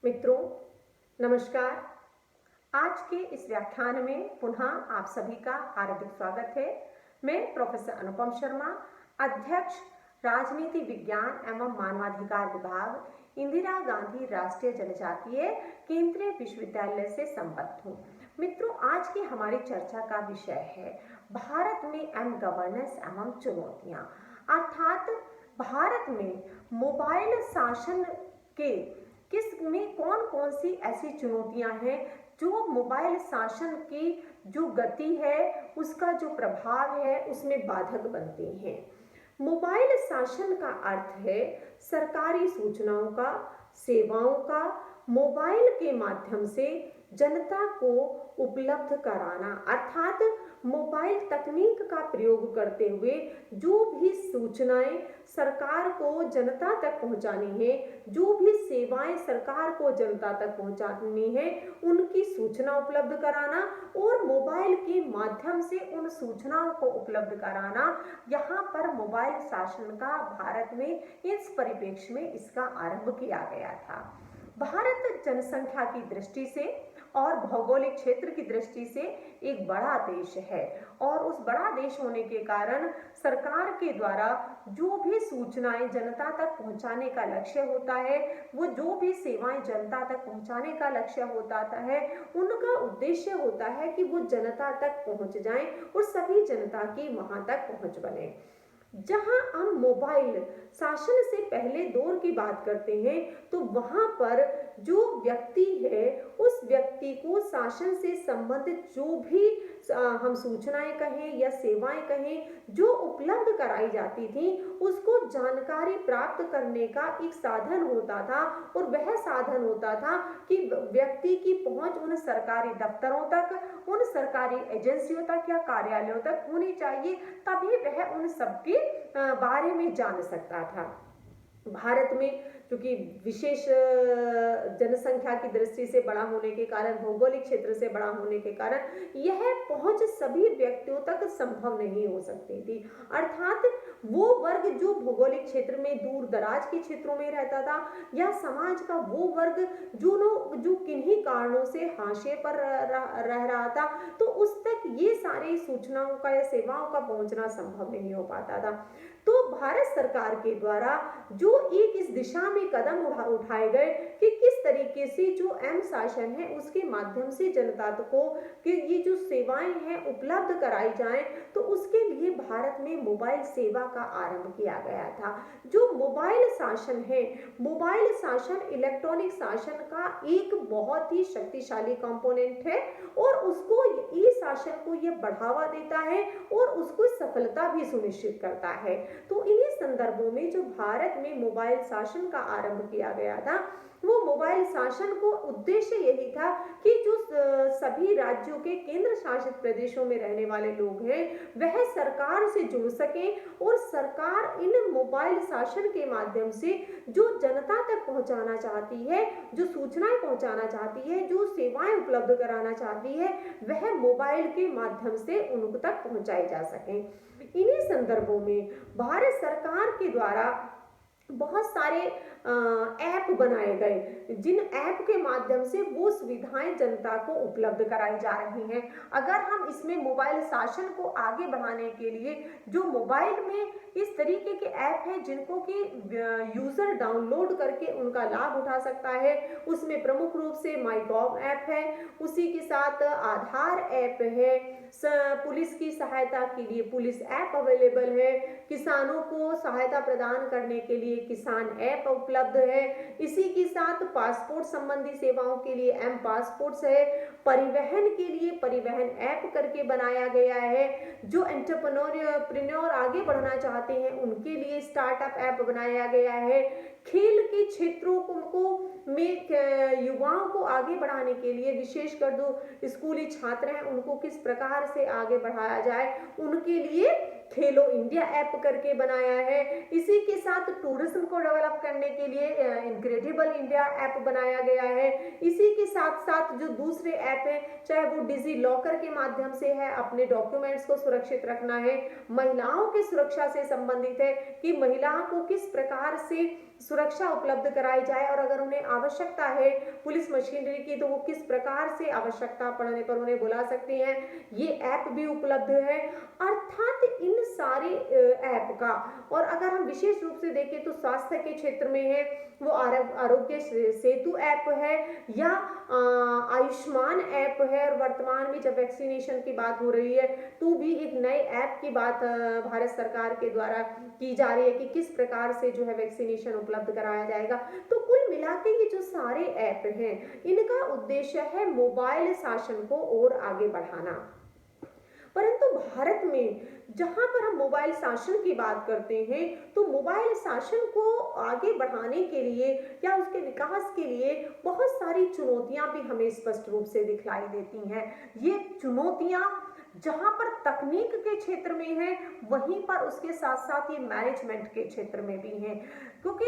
मित्रों, नमस्कार। आज के इस व्याख्यान में पुनः आप सभी का हार्दिक स्वागत है। मैं प्रोफेसर अनुपम शर्मा, अध्यक्ष राजनीति विज्ञान एवं मानवाधिकार विभाग, इंदिरा गांधी राष्ट्रीय जनजातीय केंद्रीय विश्वविद्यालय से संबद्ध हूँ। मित्रों, आज की हमारी चर्चा का विषय है भारत में गवर्नेंस एवं चुनौतियाँ। अर्थात भारत में मोबाइल शासन के किस में कौन कौन सी ऐसी चुनौतियां हैं जो मोबाइल शासन की जो गति है, उसका जो प्रभाव है, उसमें बाधक बनती हैं। मोबाइल शासन का अर्थ है सरकारी सूचनाओं का, सेवाओं का मोबाइल के माध्यम से जनता को उपलब्ध कराना। अर्थात मोबाइल तकनीक का प्रयोग करते हुए जो भी सूचनाएं सरकार को जनता तक पहुंचानी है, जो भी सेवाएं सरकार को जनता तक पहुंचानी है, उनकी सूचना उपलब्ध कराना और मोबाइल के माध्यम से उन सूचनाओं को उपलब्ध कराना। यहाँ पर मोबाइल शासन का भारत में इस परिप्रेक्ष्य में इसका आरंभ किया गया था। भारत जनसंख्या की दृष्टि से और भौगोलिक क्षेत्र की दृष्टि से एक बड़ा देश है और उस बड़ा देश होने के कारण सरकार के द्वारा जो भी सूचनाएं जनता तक पहुंचाने का लक्ष्य होता है, वो जो भी सेवाएं जनता तक पहुंचाने का लक्ष्य होता है, उनका उद्देश्य होता है कि वो जनता तक पहुंच जाएं और सभी जनता की वहां तक पहुंच बने। जहां हम मोबाइल शासन से पहले दौर की बात करते हैं तो वहां पर जो व्यक्ति है, उस व्यक्ति को शासन से संबंधित जो भी हम सूचनाएं कहें या सेवाएं कहें जो उपलब्ध कराई जाती थी, उसको जानकारी प्राप्त करने का एक साधन होता था और वह साधन होता था कि व्यक्ति की पहुंच उन सरकारी दफ्तरों तक, उन सरकारी एजेंसियों तक या कार्यालयों तक होनी चाहिए, तभी वह उन सबके बारे में जान सकता था। भारत में क्योंकि विशेष जनसंख्या की दृष्टि से बड़ा होने के कारण, भौगोलिक क्षेत्र से बड़ा होने के कारण यह पहुंच सभी व्यक्तियों तक संभव नहीं हो सकती थी। अर्थात वो वर्ग जो भौगोलिक क्षेत्र में दूर दराज के क्षेत्रों में रहता था या समाज का वो वर्ग जो किन्हीं कारणों से हाशिए पर रह रहा था, तो उस तक ये सारी सूचनाओं का या सेवाओं का पहुंचना संभव नहीं हो पाता था। तो भारत सरकार के द्वारा जो एक इस दिशा में कदम उठाए गए कि किस तरीके से जो एम शासन है उसके माध्यम से जनता को कि ये जो सेवाएं हैं उपलब्ध कराई जाएं, तो उसके लिए भारत में मोबाइल सेवा का आरंभ किया गया था। जो मोबाइल शासन है, मोबाइल शासन इलेक्ट्रॉनिक शासन का एक बहुत ही शक्तिशाली कंपोनेंट है और उसको ई शासन को यह बढ़ावा देता है और उसको सफलता भी सुनिश्चित करता है। तो इन्हीं संदर्भों में जो भारत में मोबाइल शासन का आरंभ किया गया था, वो मोबाइल शासन को उद्देश्य यही था कि जो सभी राज्यों के केंद्र शासित प्रदेशों में रहने वाले लोग हैं, वह सरकार से जुड़ सकें और सरकार इन मोबाइल शासन के माध्यम से जो जनता तक पहुंचाना चाहती है, जो सूचनाएं पहुंचाना चाहती है, जो सेवाएं उपलब्ध कराना चाहती है, वह मोबाइल के माध्यम से उन तक पहुंचाई जा सके। इन्हीं संदर्भों में भारत सरकार के द्वारा बहुत सारे ऐप बनाए गए, जिन ऐप के माध्यम से वो सुविधाएं जनता को उपलब्ध कराई जा रही हैं। अगर हम इसमें मोबाइल शासन को आगे बढ़ाने के लिए जो मोबाइल में इस तरीके के ऐप हैं जिनको कि यूजर डाउनलोड करके उनका लाभ उठा सकता है, उसमें प्रमुख रूप से माईगॉव ऐप है, उसी के साथ आधार ऐप है, पुलिस की सहायता के लिए पुलिस ऐप अवेलेबल है, किसानों को सहायता प्रदान करने के लिए किसान ऐप उपलब्ध है, इसी के साथ पासपोर्ट संबंधी सेवाओं के लिए एम पासपोर्ट्स है, परिवहन के लिए परिवहन ऐप करके बनाया गया है, जो एंटरप्रेन्योर आगे बढ़ना चाहते हैं उनके लिए स्टार्टअप ऐप बनाया गया है, खेल के क्षेत्रों को में युवाओं को आगे बढ़ाने के लिए विशेषकर जो स्कूली छात्र हैं उनको किस प्रकार से आगे बढ़ाया जाए, उनके लिए खेलो इंडिया ऐप करके बनाया है। इसी के साथ टूरिज्म को डेवलप करने के लिए इनक्रेडिबल इंडिया ऐप बनाया गया है। इसी के साथ साथ जो दूसरे ऐप हैं, चाहे वो डिजी लॉकर के माध्यम से है, अपने डॉक्यूमेंट्स को सुरक्षित रखना है, महिलाओं की सुरक्षा से संबंधित है कि महिलाओं को किस प्रकार से सुरक्षा उपलब्ध कराई जाए, और अगर उन्हें आवश्यकता है पुलिस मशीनरी की तो वो किस प्रकार से आवश्यकता पड़ने पर उन्हें बुला सकते हैं, ये ऐप भी उपलब्ध है। अर्थात इन सारे ऐप का, और अगर हम विशेष रूप से देखें तो स्वास्थ्य के क्षेत्र में है वो आरोग्य सेतु ऐप है या आयुष्मान ऐप है, और वर्तमान में जब वैक्सीनेशन की बात हो रही है तो भी एक नए ऐप की बात भारत सरकार के द्वारा की जा रही है कि किस प्रकार से जो है वैक्सीनेशन उपलब्ध कराया जाएगा। तो कुल मिला के ये जो सारे ऐप हैं इनका उद्देश्य है मोबाइल शासन को और आगे बढ़ाना। परंतु भारत में जहां पर हम मोबाइल शासन की बात करते हैं तो मोबाइल शासन को आगे बढ़ाने के लिए या उसके विकास के लिए बहुत सारी चुनौतियां भी हमें स्पष्ट रूप से दिखलाई देती हैं। ये चुनौतियां जहां पर तकनीक के क्षेत्र में है वहीं पर उसके साथ साथ ये मैनेजमेंट के क्षेत्र में भी है, क्योंकि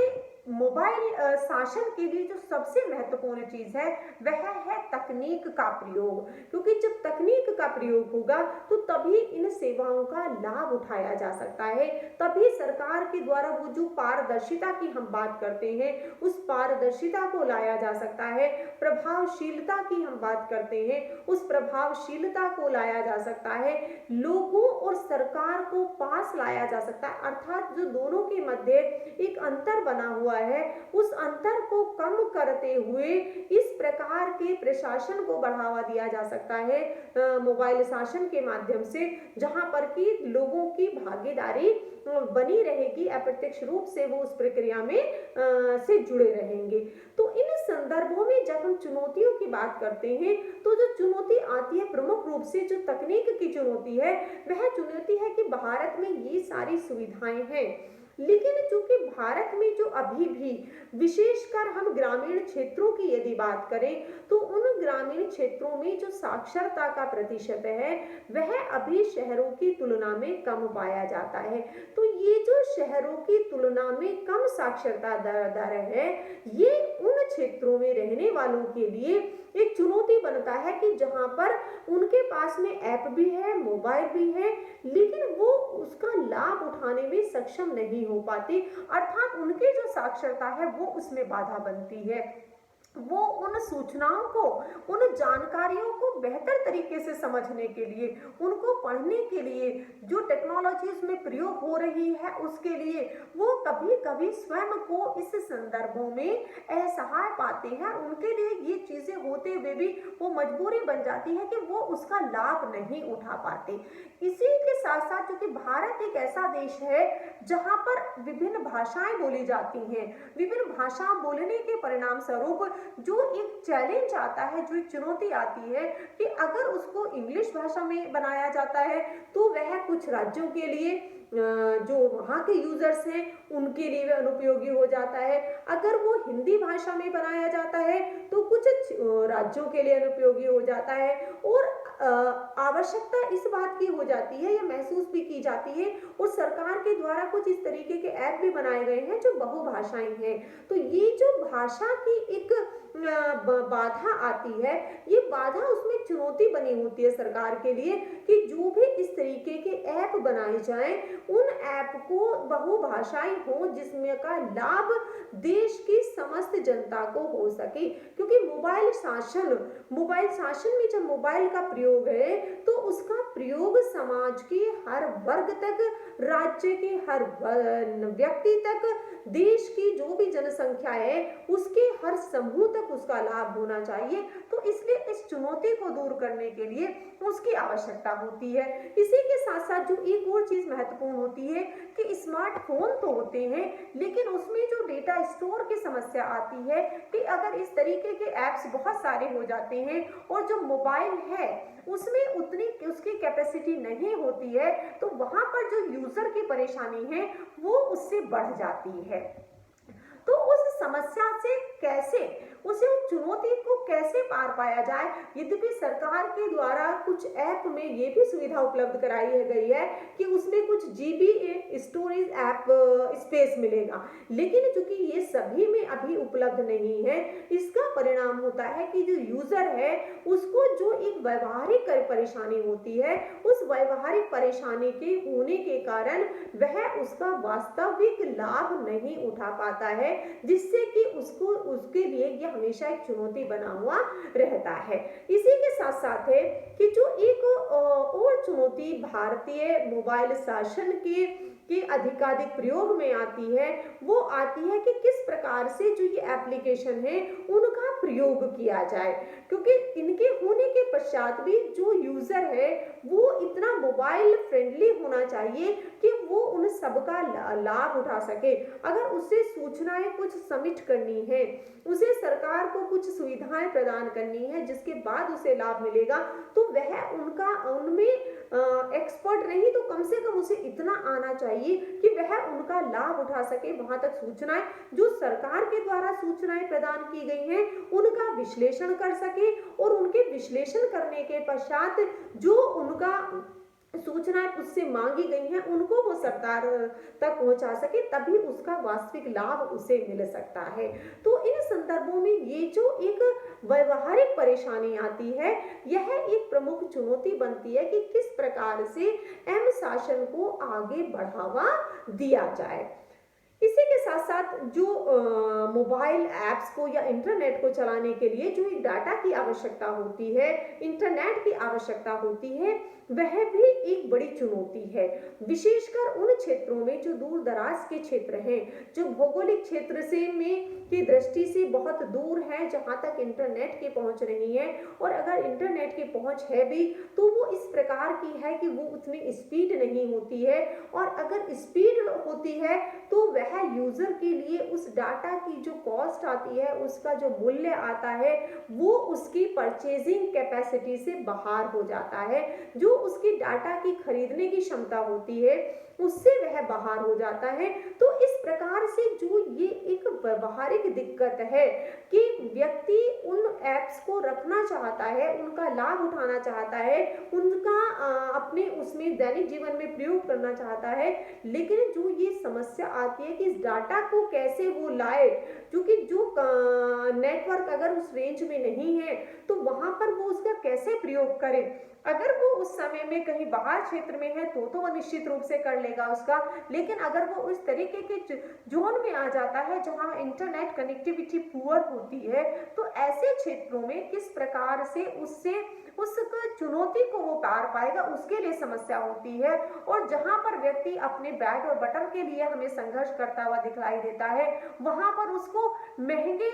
मोबाइल शासन के लिए जो सबसे महत्वपूर्ण चीज है वह है तकनीक का प्रयोग, क्योंकि जब तकनीक का प्रयोग होगा तो तभी इन सेवाओं का लाभ उठाया जा सकता है, तभी सरकार के द्वारा वो जो पारदर्शिता की हम बात करते हैं उस पारदर्शिता को लाया जा सकता है, प्रभावशीलता की हम बात करते हैं उस प्रभावशीलता को लाया जा सकता है, लोगों और सरकार को पास लाया जा सकता है। अर्थात जो दोनों के मध्य एक अंतर बना हुआ है उस अंतर को कम करते हुए इस प्रकार के प्रशासन को बढ़ावा दिया जा सकता है मोबाइल शासन के माध्यम से, जहां पर कि लोगों की भागीदारी बनी रहेगी, अप्रत्यक्ष रूप से वो उस प्रक्रिया में से जुड़े रहेंगे। तो इन संदर्भों में जब हम चुनौतियों की बात करते हैं तो जो चुनौती आती है प्रमुख रूप से जो तकनीक की चुनौती है वह चुनौती है कि भारत में ये सारी सुविधाएं हैं, लेकिन चूंकि भारत में जो अभी भी विशेषकर हम ग्रामीण क्षेत्रों की यदि बात करें तो उन ग्रामीण क्षेत्रों में जो साक्षरता का प्रतिशत है वह अभी शहरों की तुलना में कम पाया जाता है। तो ये जो शहरों की तुलना में कम साक्षरता दर है ये उन क्षेत्रों में रहने वालों के लिए एक चुनौती बनता है कि जहां पर उनके पास में ऐप भी है, मोबाइल भी है, लेकिन वो उसका लाभ उठाने में सक्षम नहीं हो पाते, अर्थात उनकी जो साक्षरता है वो उसमें बाधा बनती है। वो उन सूचनाओं को, उन जानकारियों को बेहतर तरीके से समझने के लिए, उनको पढ़ने के लिए जो टेक्नोलॉजी उसमें प्रयोग हो रही है उसके लिए वो कभी कभी स्वयं को इस संदर्भों में असहाय पाते हैं। उनके लिए ये चीजें होते हुए भी वो मजबूरी बन जाती है कि वो उसका लाभ नहीं उठा पाते। इसी के साथ साथ क्योंकि भारत एक ऐसा देश है जहां पर विभिन्न भाषाएं बोली जाती हैं, विभिन्न भाषा बोलने के परिणाम स्वरूप जो एक चैलेंज आता है, जो एक चुनौती आती है कि अगर उसको इंग्लिश भाषा में बनाया जाता है तो वह कुछ राज्यों के लिए जो वहाँ के यूजर्स हैं उनके लिए वह अनुपयोगी हो जाता है, अगर वो हिंदी भाषा में बनाया जाता है तो कुछ राज्यों के लिए अनुपयोगी हो जाता है, और आवश्यकता इस बात की हो जाती है या महसूस भी की जाती है और सरकार के द्वारा कुछ इस तरीके के ऐप भी बनाए गए हैं जो बहुभाषाएं हैं। तो ये जो भाषा की एक बाधा आती है, ये बाधा उसमें चुनौती बनी होती है सरकार के लिए कि जो भी इस तरीके के ऐप बनाए जाएं उन ऐप को बहुभाषाई हो जिसमें का लाभ देश की समस्त जनता को हो सके, क्योंकि मोबाइल शासन में जब मोबाइल का प्रयोग है तो उसका प्रयोग समाज के हर वर्ग तक, राज्य के हर व्यक्ति तक, देश की जो भी जनसंख्या है उसके हर समूह तक उसका लाभ होना चाहिए। तो इसलिए इस चुनौती को दूर करने के लिए उसकी आवश्यकता होती है। इसी के साथ साथ जो एक और चीज महत्वपूर्ण होती है कि स्मार्टफोन तो होते हैं लेकिन उसमें जो डेटा स्टोर की समस्या आती है कि अगर इस तरीके के ऐप्स बहुत सारे हो जाते हैं और जो मोबाइल है उसमें उतनी उसकी कैपेसिटी नहीं होती है तो वहां पर जो यूजर की परेशानी है वो उससे बढ़ जाती है। तो उस समस्या से कैसे, उसे उस चुनौती को कैसे पार पाया जाए, यद्यपि सरकार के द्वारा कुछ ऐप में ये भी सुविधा उपलब्ध कराई गई है कि उसमें कुछ जीबी स्टोरेज ऐप स्पेस मिलेगा, लेकिन चूंकि ये सभी में अभी उपलब्ध नहीं है। इसका परिणाम होता है कि जो यूजर है उसको जो एक व्यवहारिक परेशानी होती है, उस व्यवहारिक परेशानी के होने के कारण वह उसका वास्तविक लाभ नहीं उठा पाता है, जिससे कि उसको उसके लिए यह हमेशा एक चुनौती बना हुआ रहता है। इसी के साथ साथ है कि जो एक और चुनौती भारतीय मोबाइल शासन के अधिकाधिक प्रयोग में आती है, वो आती है कि किस प्रकार से जो ये एप्लीकेशन है उनका प्रयोग किया जाए, क्योंकि इनके होने के पश्चात भी जो यूजर है वो इतना मोबाइल फ्रेंडली होना चाहिए कि वो उन सबका लाभ उठा सके। अगर उसे सूचनाएं कुछ सबमिट करनी है, उसे सरकार को कुछ सुविधाएं प्रदान करनी है जिसके बाद उसे लाभ मिलेगा, तो वह उनका उनमें एक्सपर्ट नहीं तो कम से कम उसे इतना आना चाहिए कि वह उनका लाभ उठा सके। वहां तक सूचनाएं जो सरकार के द्वारा सूचनाएं प्रदान की गई हैं उनका विश्लेषण कर सके, और उनके विश्लेषण करने के पश्चात जो उनका सूचनाएं उससे मांगी गई हैं उनको वो सरकार तक पहुंचा सके, तभी उसका वास्तविक लाभ उसे मिल सकता है। तो इन संदर्भों में ये जो एक व्यवहारिक परेशानी आती है, यह एक प्रमुख चुनौती बनती है कि किस प्रकार से एम शासन को आगे बढ़ावा दिया जाए। इसी के साथ साथ जो मोबाइल ऐप्स को या इंटरनेट को चलाने के लिए जो एक डाटा की आवश्यकता होती है, इंटरनेट की आवश्यकता होती है, वह भी एक बड़ी चुनौती है। विशेषकर उन क्षेत्रों में जो दूर दराज के क्षेत्र हैं, जो भौगोलिक क्षेत्र से में की दृष्टि से बहुत दूर है, जहां तक इंटरनेट की पहुंच नहीं है, और अगर इंटरनेट की पहुंच है भी तो वो इस प्रकार की है कि वो उतनी स्पीड नहीं होती है, और अगर स्पीड होती है तो वह यूजर के लिए उस डाटा की जो कॉस्ट आती है, उसका जो मूल्य आता है, वो उसकी परचेजिंग कैपेसिटी से बाहर हो जाता है। जो उसकी डाटा की खरीदने की क्षमता होती है उससे वह बाहर हो जाता है। तो इस प्रकार से जो ये एक व्यवहारिक दिक्कत है कि व्यक्ति उन एप्स को रखना चाहता है, उनका लाभ उठाना चाहता है, उनका अपने उसमें दैनिक जीवन में प्रयोग करना चाहता है, लेकिन जो ये समस्या आती है कि इस डाटा को कैसे वो लाए, क्योंकि जो नेटवर्क अगर उस रेंज में नहीं है तो वहां पर वो उसका कैसे प्रयोग करे। अगर वो उस समय में कहीं बाहर क्षेत्र में है तो वो निश्चित रूप से कर लेगा उसका, लेकिन अगर वो उस तरीके के जोन में आ जाता है जहां इंटरनेट कनेक्टिविटी पुअर होती है, तो ऐसे क्षेत्रों में किस प्रकार से उससे उस चुनौती को वो पार पाएगा, उसके लिए समस्या होती है। और जहां पर व्यक्ति अपने बैट और बटन के लिए हमें संघर्ष करता हुआ दिखाई देता है, वहां पर उसको महंगे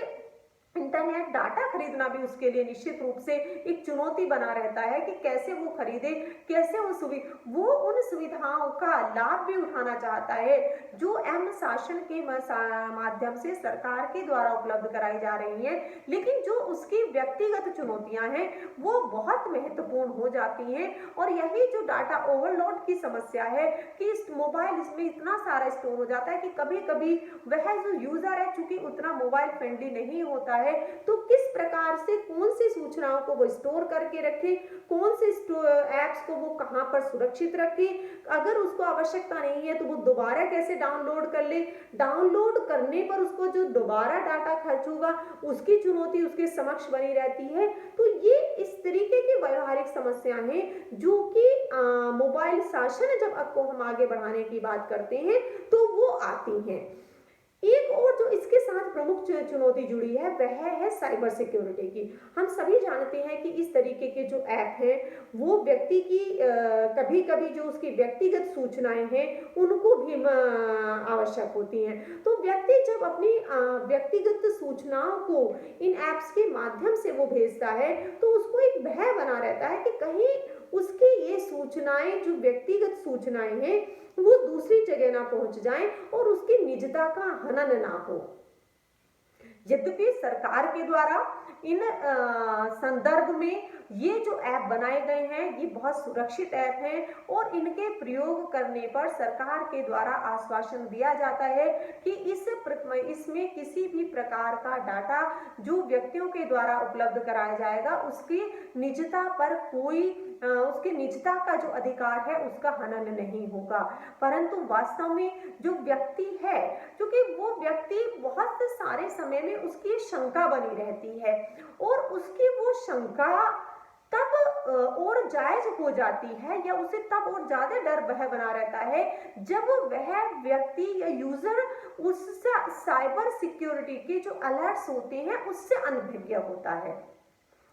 इंटरनेट डाटा खरीदना भी उसके लिए निश्चित रूप से एक चुनौती बना रहता है कि कैसे वो खरीदे, कैसे वो उन सुविधाओं का लाभ भी उठाना चाहता है जो एम शासन के माध्यम से सरकार के द्वारा उपलब्ध कराई जा रही हैं, लेकिन जो उसकी व्यक्तिगत चुनौतियां हैं वो बहुत महत्वपूर्ण हो जाती हैं। और यही जो डाटा ओवरलोड की समस्या है कि इस मोबाइल इसमें इतना सारा स्टोर हो जाता है कि कभी कभी वह जो यूजर है चूंकि उतना मोबाइल फ्रेंडली नहीं होता है, तो किस प्रकार से कौन सी सूचनाओं को वो स्टोर करके रखे, कौन से ऐप्स को वो कहां पर सुरक्षित रखे, अगर उसको आवश्यकता नहीं है तो वो दोबारा कैसे डाउनलोड कर ले, डाउनलोड करने पर उसको जो दोबारा डाटा खर्च होगा उसकी चुनौती उसके समक्ष बनी रहती है। तो ये इस तरीके की व्यवहारिक समस्याएं हैं जो कि मोबाइल शासन जब आपको हम आगे बढ़ाने की बात करते हैं तो वो आती हैं। एक और जो इसके साथ प्रमुख चुनौती जुड़ी है वह है साइबर सिक्योरिटी की। हम सभी जानते हैं कि इस तरीके के जो ऐप हैं वो व्यक्ति की कभी कभी जो उसकी व्यक्तिगत सूचनाएं हैं उनको भी आवश्यक होती हैं। तो व्यक्ति जब अपनी व्यक्तिगत सूचनाओं को इन ऐप्स के माध्यम से वो भेजता है तो उसको एक भय बना रहता है कि कहीं उसकी ये सूचनाएं जो व्यक्तिगत सूचनाएं हैं वो दूसरी जगह ना पहुंच जाएं और उसकी निजता का हनन ना हो। यद्यपि सरकार के द्वारा इन संदर्भ में ये जो ऐप बनाए गए हैं ये बहुत सुरक्षित ऐप हैं और इनके प्रयोग करने पर सरकार के द्वारा आश्वासन दिया जाता है कि इसमें किसी भी प्रकार का डाटा जो व्यक्तियों के द्वारा उपलब्ध कराया जाएगा उसकी निजता पर कोई उसकी निजता का जो अधिकार है उसका हनन नहीं होगा। परंतु वास्तव में जो व्यक्ति है, क्योंकि वो व्यक्ति बहुत सारे समय में उसकी शंका बनी रहती है और उसकी वो शंका तब और जायज हो जाती है या उसे तब और ज्यादा डर भय बना रहता है जब वह व्यक्ति या यूजर उससे साइबर सिक्योरिटी के जो अलर्ट्स होते हैं उससे अनभिज्ञ होता है।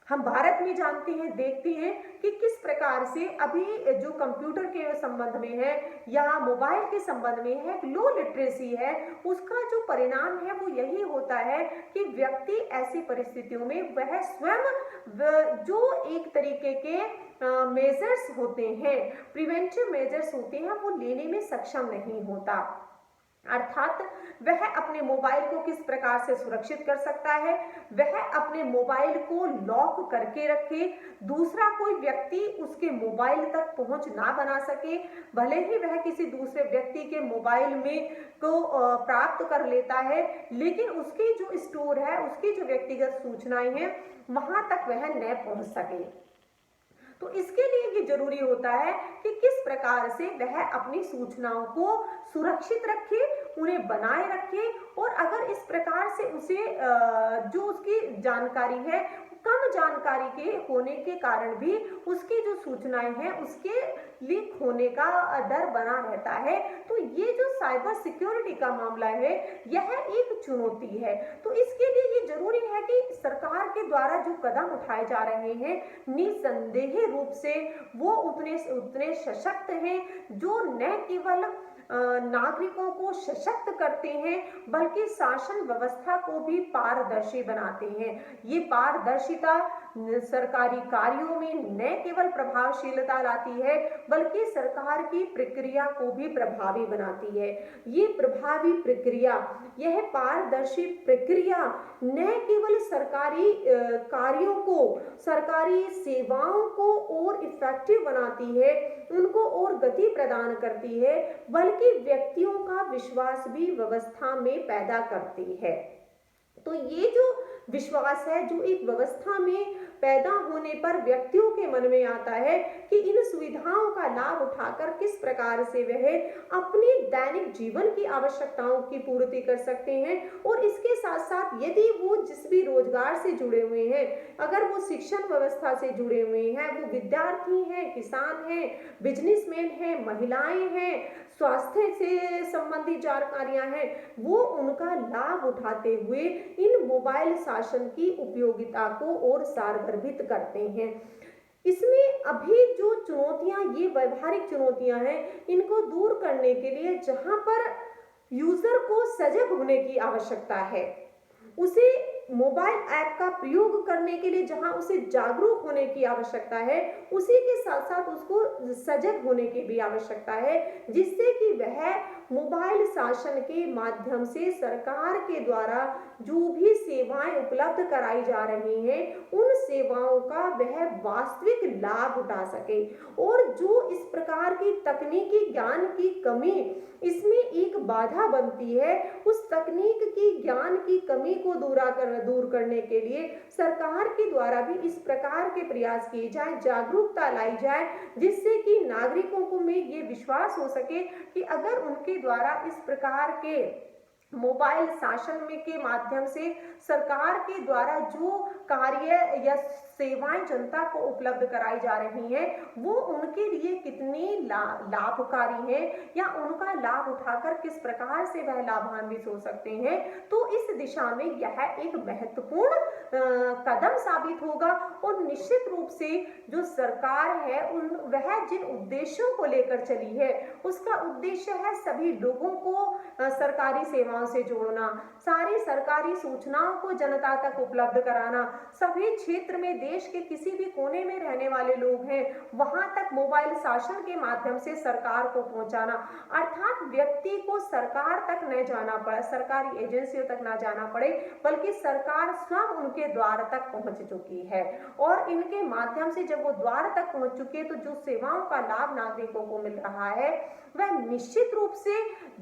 हम भारत में जानते हैं, देखते हैं कि किस प्रकार से अभी जो कंप्यूटर के संबंध में है या मोबाइल के संबंध में है, लो लिटरेसी है, उसका जो परिणाम है वो यही होता है कि व्यक्ति ऐसी परिस्थितियों में वह स्वयं जो एक तरीके के मेजर्स होते हैं, प्रिवेंटिव मेजर्स होते हैं, वो लेने में सक्षम नहीं होता। अर्थात वह अपने मोबाइल को किस प्रकार से सुरक्षित कर सकता है, वह अपने मोबाइल को लॉक करके रखे, दूसरा कोई व्यक्ति उसके मोबाइल तक पहुंच ना बना सके। भले ही वह किसी दूसरे व्यक्ति के मोबाइल में को प्राप्त कर लेता है, लेकिन उसकी जो स्टोर है, उसकी जो व्यक्तिगत सूचनाएं हैं, वहां तक वह न पहुंच सके। तो इसके लिए ये जरूरी होता है कि किस प्रकार से वह अपनी सूचनाओं को सुरक्षित रखे, उन्हें बनाए रखे, और अगर इस प्रकार से उसे जो उसकी जानकारी है, कम जानकारी के होने के कारण भी उसकी जो सूचनाएं हैं उसके लीक होने का डर बना रहता है। तो ये जो साइबर सिक्योरिटी का मामला है, यह एक चुनौती है। तो इसके लिए ये जरूरी है कि सरकार के द्वारा जो कदम उठाए जा रहे हैं, निसंदेह रूप से वो उतने सशक्त हैं, जो न केवल नागरिकों को सशक्त करते हैं बल्कि शासन व्यवस्था को भी पारदर्शी बनाते हैं। ये पारदर्शिता सरकारी कार्यों में न केवल प्रभावशीलता लाती है बल्कि सरकार की प्रक्रिया को भी प्रभावी बनाती है। ये प्रभावी प्रक्रिया, यह पारदर्शी प्रक्रिया न केवल सरकारी कार्यों को, सरकारी सेवाओं को और इफेक्टिव बनाती है, उनको और गति प्रदान करती है, बल्कि व्यक्तियों का विश्वास भी व्यवस्था में पैदा करती है। तो ये जो विश्वास है, जो एक व्यवस्था में पैदा होने पर व्यक्तियों के मन में आता है कि इन सुविधाओं का लाभ उठाकर किस प्रकार से वह अपनी दैनिक जीवन की आवश्यकताओं की पूर्ति कर सकते हैं, और इसके साथ साथ यदि वो जिस भी रोजगार से जुड़े हुए हैं, अगर वो शिक्षण व्यवस्था से जुड़े हुए हैं, वो विद्यार्थी हैं, किसान हैं, बिजनेसमैन हैं, महिलाएं हैं, स्वास्थ्य से संबंधित जानकारियां हैं, वो उनका लाभ उठाते हुए इन मोबाइल शासन की उपयोगिता को और सारगर्भित करते हैं। इसमें अभी जो चुनौतियां, ये व्यवहारिक चुनौतियां हैं, इनको दूर करने के लिए जहां पर यूजर को सजग होने की आवश्यकता है, उसे मोबाइल ऐप का प्रयोग करने के लिए जहां उसे जागरूक होने की आवश्यकता है, उसी के साथ साथ उसको सजग होने की भी आवश्यकता है, जिससे कि वह मोबाइल शासन के माध्यम से सरकार के द्वारा जो भी सेवाएं उपलब्ध कराई जा रही हैं, उन सेवाओं का वह वास्तविक लाभ उठा सके। और जो इस प्रकार की तकनीकी ज्ञान की कमी इसमें एक बाधा बनती है, उस तकनीक की ज्ञान की कमी को दूर करने के लिए सरकार के द्वारा भी इस प्रकार के प्रयास किए जाए, जागरूकता लाई जाए, जिससे कि नागरिकों को में ये विश्वास हो सके कि अगर उनके द्वारा इस प्रकार के मोबाइल शासन में के माध्यम से सरकार के द्वारा जो कार्य या सेवाएं जनता को उपलब्ध कराई जा रही हैं, वो उनके लिए कितनी लाभकारी हैं या उनका लाभ उठाकर किस प्रकार से वह लाभान्वित हो सकते हैं। तो इस दिशा में यह एक महत्वपूर्ण कदम साबित होगा, और निश्चित रूप से जो सरकार है वह जिन उद्देश्यों को लेकर चली है, उसका उद्देश्य है सभी लोगों को सरकारी सेवाओं से जोड़ना, सारी सरकारी सूचनाओं को जनता तक उपलब्ध कराना, सभी क्षेत्र में देश के किसी भी कोने में रहने वाले लोग हैं वहां तक मोबाइल शासन के माध्यम से सरकार को पहुंचाना। अर्थात व्यक्ति को सरकार तक न जाना पड़े, सरकारी एजेंसियों तक न जाना पड़े, बल्कि सरकार स्वयं उनके द्वार तक पहुंच चुकी है, और इनके माध्यम से जब वो द्वार तक पहुंच चुके हैं, तो जो सेवाओं का लाभ नागरिकों को मिल रहा है वह निश्चित रूप से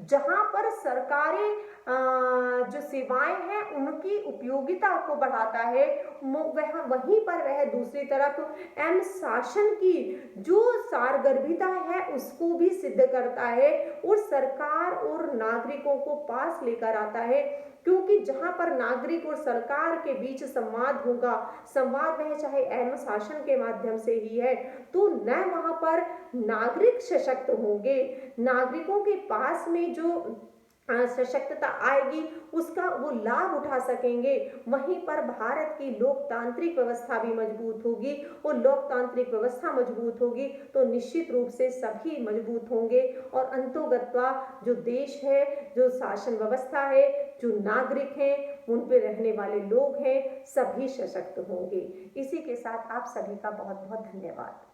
जहां पर सरकारी जो सेवाएं हैं उनकी उपयोगिता को बढ़ाता है, वह वहीं पर वह दूसरी तरफ एम शासन की जो सारगर्भिता है उसको भी सिद्ध करता है और सरकार और नागरिकों को पास लेकर आता है। क्योंकि जहां पर नागरिक और सरकार के बीच संवाद होगा, संवाद वह चाहे एम शासन के माध्यम से ही है, तो न वहां पर नागरिक सशक्त होंगे, नागरिकों के पास में जो सशक्तता आएगी उसका वो लाभ उठा सकेंगे, वहीं पर भारत की लोकतांत्रिक व्यवस्था भी मजबूत होगी और लोकतांत्रिक व्यवस्था मजबूत होगी तो निश्चित रूप से सभी मजबूत होंगे और अंतोगत्वा जो देश है, जो शासन व्यवस्था है, जो नागरिक हैं, उन पे रहने वाले लोग हैं, सभी सशक्त होंगे। इसी के साथ आप सभी का बहुत बहुत धन्यवाद।